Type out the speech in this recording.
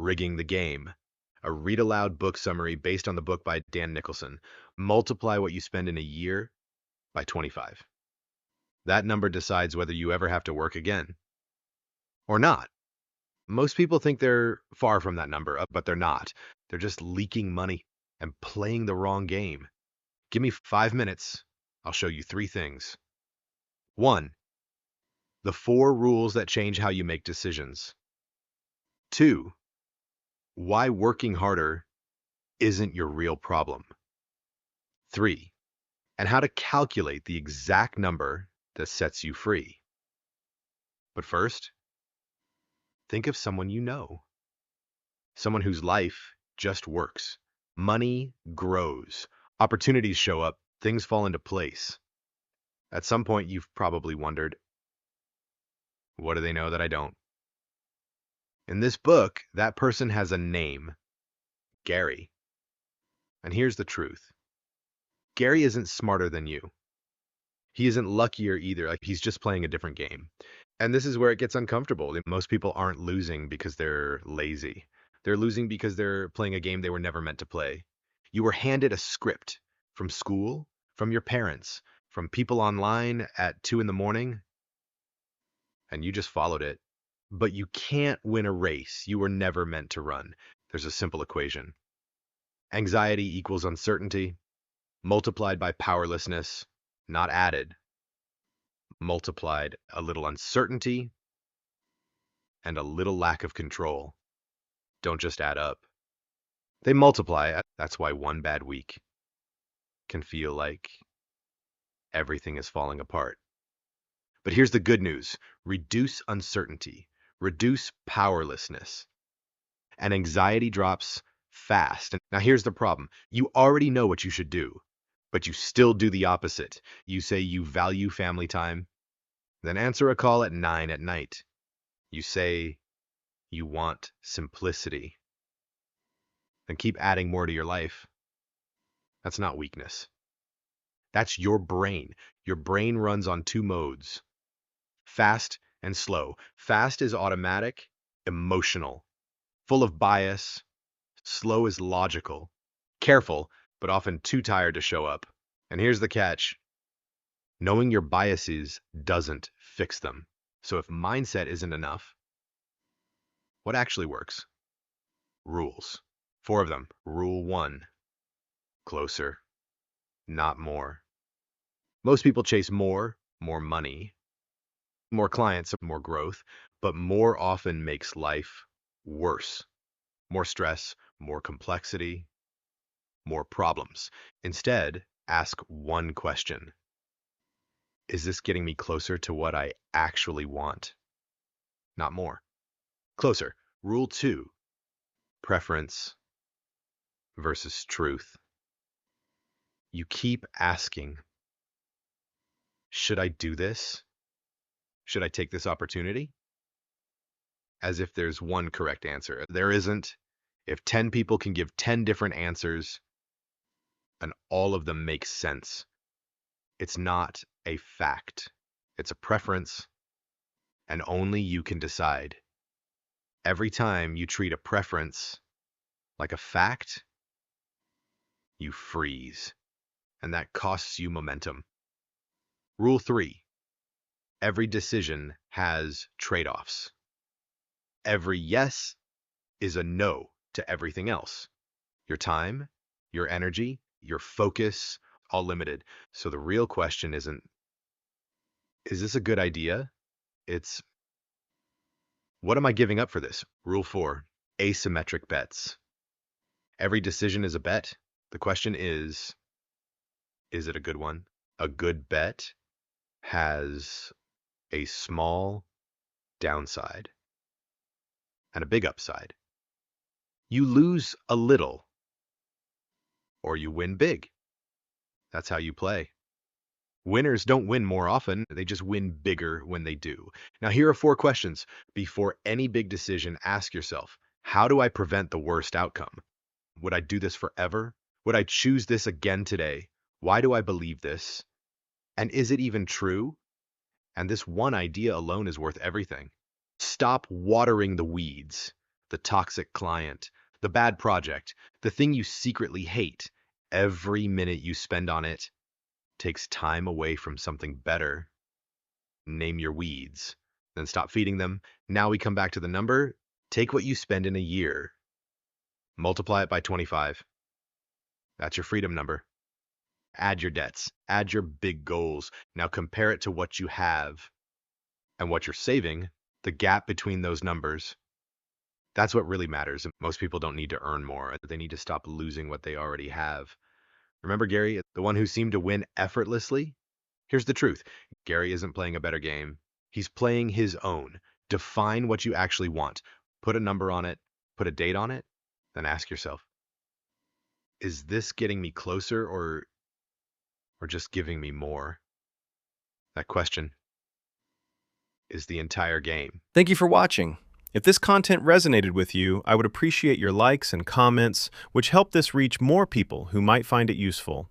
Rigging the Game, a read-aloud book summary based on the book by Dan Nicholson. Multiply what you spend in a year by 25. That number decides whether you ever have to work again or not. Most people think they're far from that number, but they're not. They're just leaking money and playing the wrong game. Give me 5 minutes. I'll show you 3 things. 1. The 4 rules that change how you make decisions. 2. Why working harder isn't your real problem. 3. And how to calculate the exact number that sets you free. But first, think of someone you know. Someone whose life just works. Money grows. Opportunities show up. Things fall into place. At some point, you've probably wondered, what do they know that I don't? In this book, that person has a name, Gary. And here's the truth. Gary isn't smarter than you. He isn't luckier either. Like, he's just playing a different game. And this is where it gets uncomfortable. Most people aren't losing because they're lazy. They're losing because they're playing a game they were never meant to play. You were handed a script from school, from your parents, from people online at 2 in the morning, and you just followed it. But you can't win a race you were never meant to run. There's a simple equation. Anxiety equals uncertainty, multiplied by powerlessness, not added. Multiplied a little uncertainty and a little lack of control don't just add up. They multiply. That's why one bad week can feel like everything is falling apart. But here's the good news. Reduce uncertainty, reduce powerlessness, and anxiety drops fast. Now here's the problem. You already know what you should do, but you still do the opposite. You say you value family time, then answer a call at 9 at night. You say you want simplicity, then keep adding more to your life. That's not weakness. That's your brain. Your brain runs on 2 modes, fast and slow. Fast is automatic, emotional, full of bias. Slow is logical, careful, but often too tired to show up. And here's the catch. Knowing your biases doesn't fix them. So if mindset isn't enough, what actually works? Rules. 4 of them. Rule 1. Closer, not more. Most people chase more money, more clients, more growth, but more often makes life worse. More stress, more complexity, more problems. Instead, ask one question. Is this getting me closer to what I actually want? Not more. Closer. Rule 2. Preference versus truth. You keep asking, should I do this? Should I take this opportunity? As if there's one correct answer. There isn't. If 10 people can give 10 different answers and all of them make sense, it's not a fact. It's a preference, and only you can decide. Every time you treat a preference like a fact, you freeze, and that costs you momentum. Rule 3. Every decision has trade-offs. Every yes is a no to everything else. Your time, your energy, your focus, all limited. So the real question isn't, is this a good idea? It's, what am I giving up for this? Rule 4, asymmetric bets. Every decision is a bet. The question is it a good one? A good bet has a small downside and a big upside. You lose a little, or you win big. That's how you play. Winners don't win more often, they just win bigger when they do. Now, here are 4 questions. Before any big decision, ask yourself, how do I prevent the worst outcome? Would I do this forever? Would I choose this again today? Why do I believe this? And is it even true? And this one idea alone is worth everything. Stop watering the weeds. the toxic client, the bad project, the thing you secretly hate. Every minute you spend on it takes time away from something better. Name your weeds, then stop feeding them. Now we come back to the number. Take what you spend in a year, multiply it by 25. That's your freedom number. Add your debts, add your big goals. Now compare it to what you have and what you're saving, the gap between those numbers. That's what really matters. Most people don't need to earn more. They need to stop losing what they already have. Remember Gary, the one who seemed to win effortlessly? Here's the truth. Gary isn't playing a better game. He's playing his own. Define what you actually want. Put a number on it, put a date on it, then ask yourself, is this getting me closer or just giving me more? That question is the entire game. Thank you for watching. If this content resonated with you, I would appreciate your likes and comments, which help this reach more people who might find it useful.